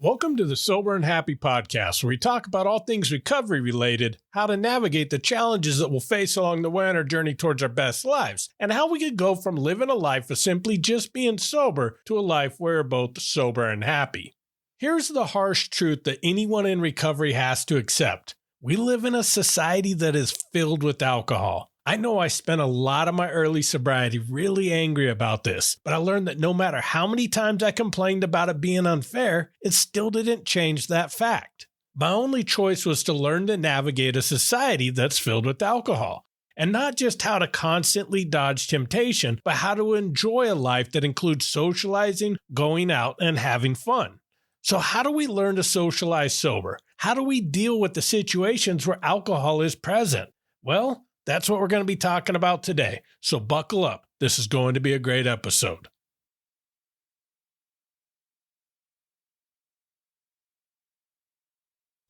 Welcome to the Sober and Happy podcast, where we talk about all things recovery related, how to navigate the challenges that we'll face along the way on our journey towards our best lives, and how we could go from living a life of simply just being sober to a life where we're both sober and happy. Here's the harsh truth that anyone in recovery has to accept. We live in a society that is filled with alcohol. I know I spent a lot of my early sobriety really angry about this, but I learned that no matter how many times I complained about it being unfair, it still didn't change that fact. My only choice was to learn to navigate a society that's filled with alcohol, and not just how to constantly dodge temptation, but how to enjoy a life that includes socializing, going out, and having fun. So how do we learn to socialize sober? How do we deal with the situations where alcohol is present? Well, that's what we're going to be talking about today, so buckle up. This is going to be a great episode.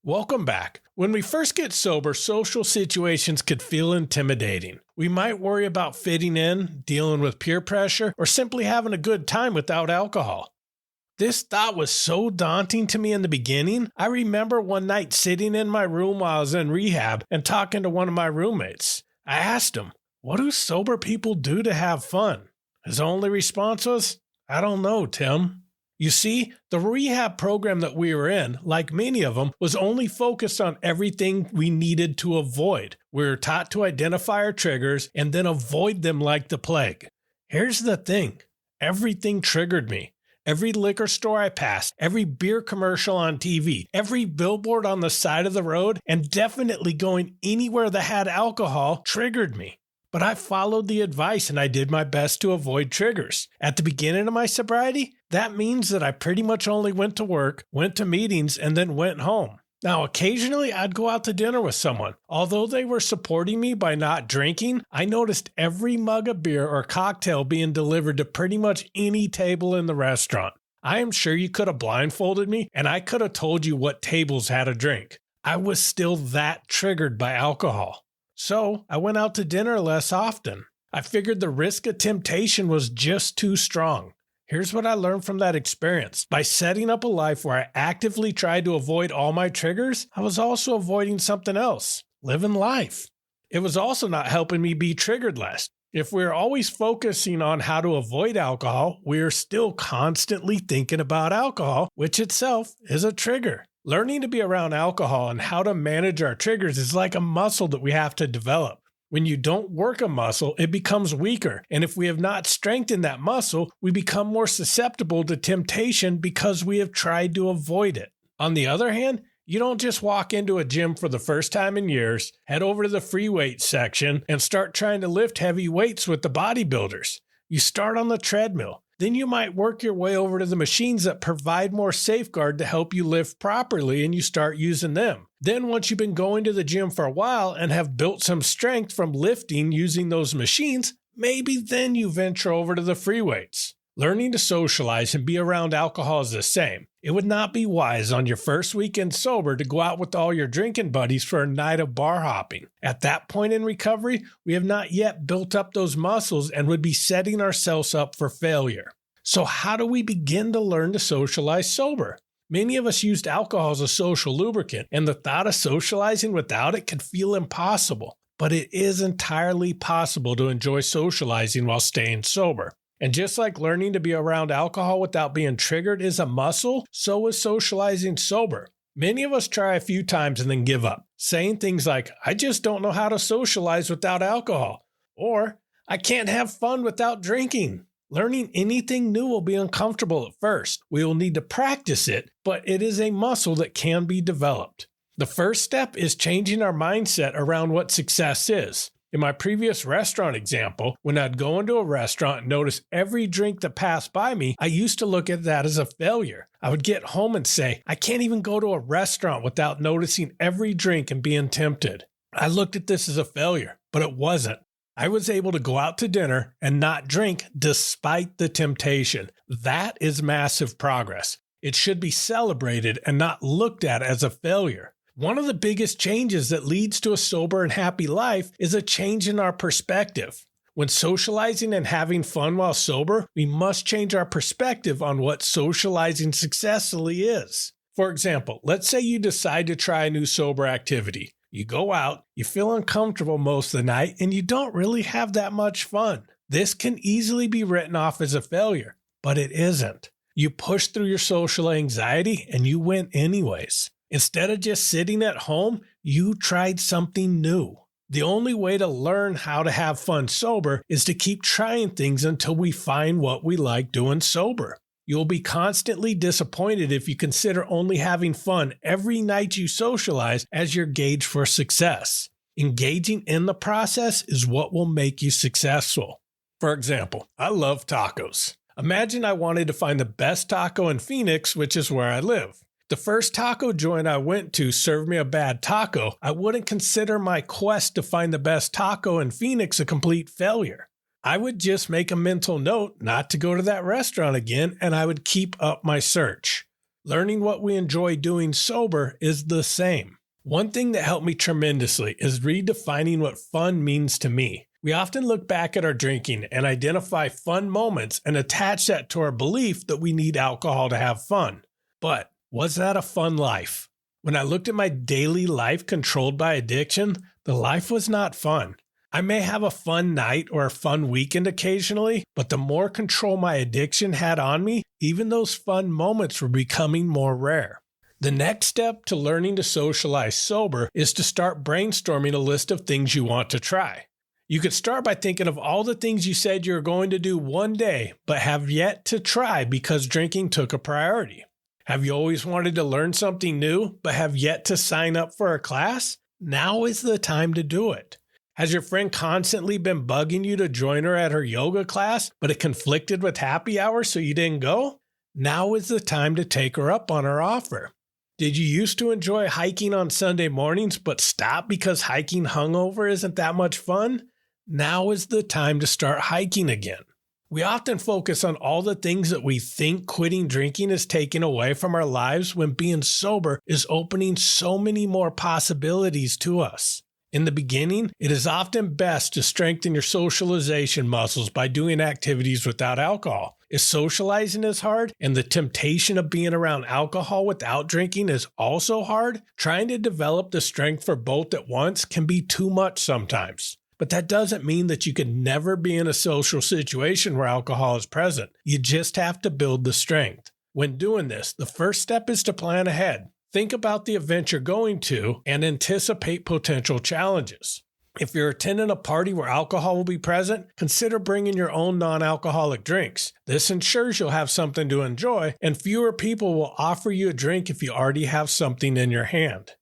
Welcome back. When we first get sober, social situations could feel intimidating. We might worry about fitting in, dealing with peer pressure, or simply having a good time without alcohol. This thought was so daunting to me in the beginning. I remember one night sitting in my room while I was in rehab and talking to one of my roommates. I asked him, "What do sober people do to have fun?" His only response was, "I don't know, Tim." You see, the rehab program that we were in, like many of them, was only focused on everything we needed to avoid. We were taught to identify our triggers and then avoid them like the plague. Here's the thing. Everything triggered me. Every liquor store I passed, every beer commercial on TV, every billboard on the side of the road, and definitely going anywhere that had alcohol triggered me. But I followed the advice and I did my best to avoid triggers. At the beginning of my sobriety, that means that I pretty much only went to work, went to meetings, and then went home. Now, occasionally I'd go out to dinner with someone. Although they were supporting me by not drinking, I noticed every mug of beer or cocktail being delivered to pretty much any table in the restaurant. I am sure you could have blindfolded me and I could have told you what tables had a drink. I was still that triggered by alcohol. So I went out to dinner less often. I figured the risk of temptation was just too strong. Here's what I learned from that experience. By setting up a life where I actively tried to avoid all my triggers, I was also avoiding something else, living life. It was also not helping me be triggered less. If we're always focusing on how to avoid alcohol, we're still constantly thinking about alcohol, which itself is a trigger. Learning to be around alcohol and how to manage our triggers is like a muscle that we have to develop. When you don't work a muscle, it becomes weaker. And if we have not strengthened that muscle, we become more susceptible to temptation because we have tried to avoid it. On the other hand, you don't just walk into a gym for the first time in years, head over to the free weight section, and start trying to lift heavy weights with the bodybuilders. You start on the treadmill. Then you might work your way over to the machines that provide more safeguard to help you lift properly, and you start using them. Then once you've been going to the gym for a while and have built some strength from lifting using those machines, maybe then you venture over to the free weights. Learning to socialize and be around alcohol is the same. It would not be wise on your first weekend sober to go out with all your drinking buddies for a night of bar hopping. At that point in recovery, we have not yet built up those muscles and would be setting ourselves up for failure. So how do we begin to learn to socialize sober? Many of us used alcohol as a social lubricant, and the thought of socializing without it can feel impossible. But it is entirely possible to enjoy socializing while staying sober. And just like learning to be around alcohol without being triggered is a muscle, so is socializing sober. Many of us try a few times and then give up, saying things like, "I just don't know how to socialize without alcohol," or "I can't have fun without drinking." Learning anything new will be uncomfortable at first. We will need to practice it, but it is a muscle that can be developed. The first step is changing our mindset around what success is. In my previous restaurant example, when I'd go into a restaurant and notice every drink that passed by me, I used to look at that as a failure. I would get home and say, "I can't even go to a restaurant without noticing every drink and being tempted." I looked at this as a failure, but it wasn't. I was able to go out to dinner and not drink despite the temptation. That is massive progress. It should be celebrated and not looked at as a failure. One of the biggest changes that leads to a sober and happy life is a change in our perspective. When socializing and having fun while sober, we must change our perspective on what socializing successfully is. For example, let's say you decide to try a new sober activity. You go out, you feel uncomfortable most of the night, and you don't really have that much fun. This can easily be written off as a failure, but it isn't. You pushed through your social anxiety and you went anyways. Instead of just sitting at home, you tried something new. The only way to learn how to have fun sober is to keep trying things until we find what we like doing sober. You'll be constantly disappointed if you consider only having fun every night you socialize as your gauge for success. Engaging in the process is what will make you successful. For example, I love tacos. Imagine I wanted to find the best taco in Phoenix, which is where I live. The first taco joint I went to served me a bad taco. I wouldn't consider my quest to find the best taco in Phoenix a complete failure. I would just make a mental note not to go to that restaurant again, and I would keep up my search. Learning what we enjoy doing sober is the same. One thing that helped me tremendously is redefining what fun means to me. We often look back at our drinking and identify fun moments and attach that to our belief that we need alcohol to have fun. But was that a fun life? When I looked at my daily life controlled by addiction, the life was not fun. I may have a fun night or a fun weekend occasionally, but the more control my addiction had on me, even those fun moments were becoming more rare. The next step to learning to socialize sober is to start brainstorming a list of things you want to try. You could start by thinking of all the things you said you were going to do one day, but have yet to try because drinking took a priority. Have you always wanted to learn something new, but have yet to sign up for a class? Now is the time to do it. Has your friend constantly been bugging you to join her at her yoga class, but it conflicted with happy hour so you didn't go? Now is the time to take her up on her offer. Did you used to enjoy hiking on Sunday mornings, but stop because hiking hungover isn't that much fun? Now is the time to start hiking again. We often focus on all the things that we think quitting drinking is taking away from our lives when being sober is opening so many more possibilities to us. In the beginning, it is often best to strengthen your socialization muscles by doing activities without alcohol. If socializing is hard and the temptation of being around alcohol without drinking is also hard, trying to develop the strength for both at once can be too much sometimes. But that doesn't mean that you can never be in a social situation where alcohol is present. You just have to build the strength. When doing this, the first step is to plan ahead. Think about the event you're going to and anticipate potential challenges. If you're attending a party where alcohol will be present, consider bringing your own non-alcoholic drinks. This ensures you'll have something to enjoy, and fewer people will offer you a drink if you already have something in your hand.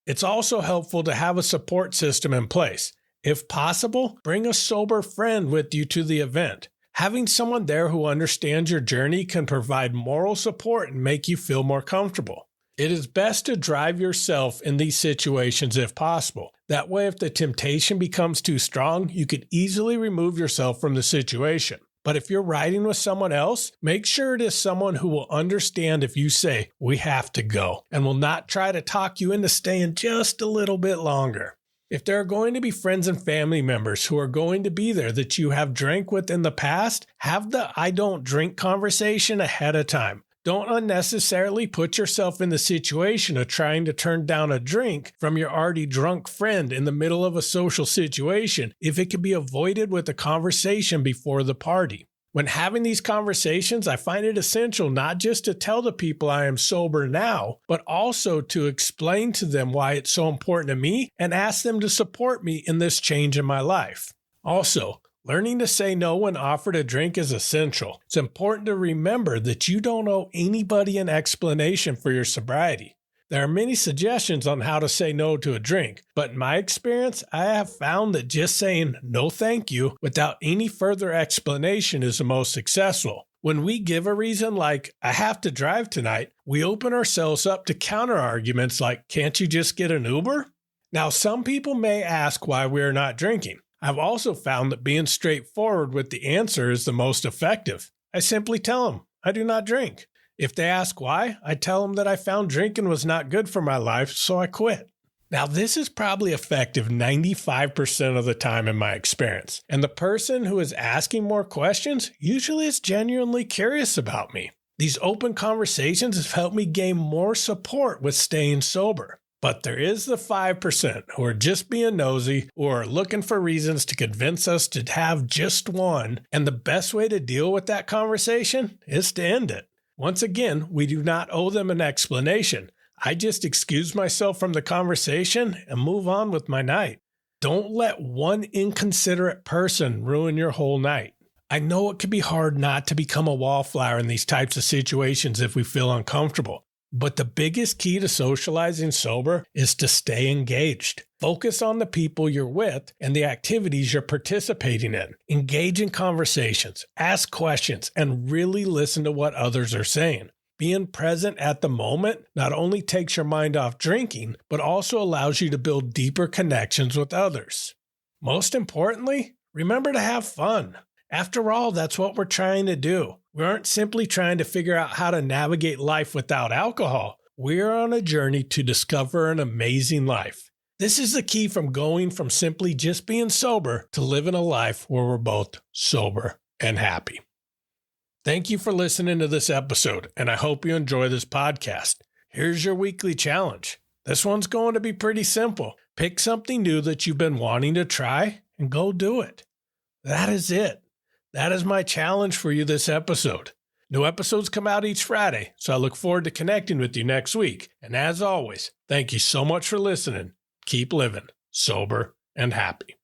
It's also helpful to have a support system in place. If possible, bring a sober friend with you to the event. Having someone there who understands your journey can provide moral support and make you feel more comfortable. It is best to drive yourself in these situations if possible. That way, if the temptation becomes too strong, you can easily remove yourself from the situation. But if you're riding with someone else, make sure it is someone who will understand if you say, "We have to go," and will not try to talk you into staying just a little bit longer. If there are going to be friends and family members who are going to be there that you have drank with in the past, have the "I don't drink" conversation ahead of time. Don't unnecessarily put yourself in the situation of trying to turn down a drink from your already drunk friend in the middle of a social situation if it can be avoided with a conversation before the party. When having these conversations, I find it essential not just to tell the people I am sober now, but also to explain to them why it's so important to me and ask them to support me in this change in my life. Also, learning to say no when offered a drink is essential. It's important to remember that you don't owe anybody an explanation for your sobriety. There are many suggestions on how to say no to a drink, but in my experience, I have found that just saying "no thank you" without any further explanation is the most successful. When we give a reason like "I have to drive tonight," we open ourselves up to counter arguments like "can't you just get an Uber?" Now, some people may ask why we are not drinking. I've also found that being straightforward with the answer is the most effective. I simply tell them, "I do not drink." If they ask why, I tell them that I found drinking was not good for my life, so I quit. Now, this is probably effective 95% of the time in my experience, and the person who is asking more questions usually is genuinely curious about me. These open conversations have helped me gain more support with staying sober. But there is the 5% who are just being nosy or are looking for reasons to convince us to have just one, and the best way to deal with that conversation is to end it. Once again, we do not owe them an explanation. I just excuse myself from the conversation and move on with my night. Don't let one inconsiderate person ruin your whole night. I know it can be hard not to become a wallflower in these types of situations if we feel uncomfortable. But the biggest key to socializing sober is to stay engaged. Focus on the people you're with and the activities you're participating in. Engage in conversations, ask questions, and really listen to what others are saying. Being present at the moment not only takes your mind off drinking, but also allows you to build deeper connections with others. Most importantly, remember to have fun. After all, that's what we're trying to do. We aren't simply trying to figure out how to navigate life without alcohol. We're on a journey to discover an amazing life. This is the key from going from simply just being sober to living a life where we're both sober and happy. Thank you for listening to this episode, and I hope you enjoy this podcast. Here's your weekly challenge. This one's going to be pretty simple. Pick something new that you've been wanting to try and go do it. That is it. That is my challenge for you this episode. New episodes come out each Friday, so I look forward to connecting with you next week. And as always, thank you so much for listening. Keep living sober and happy.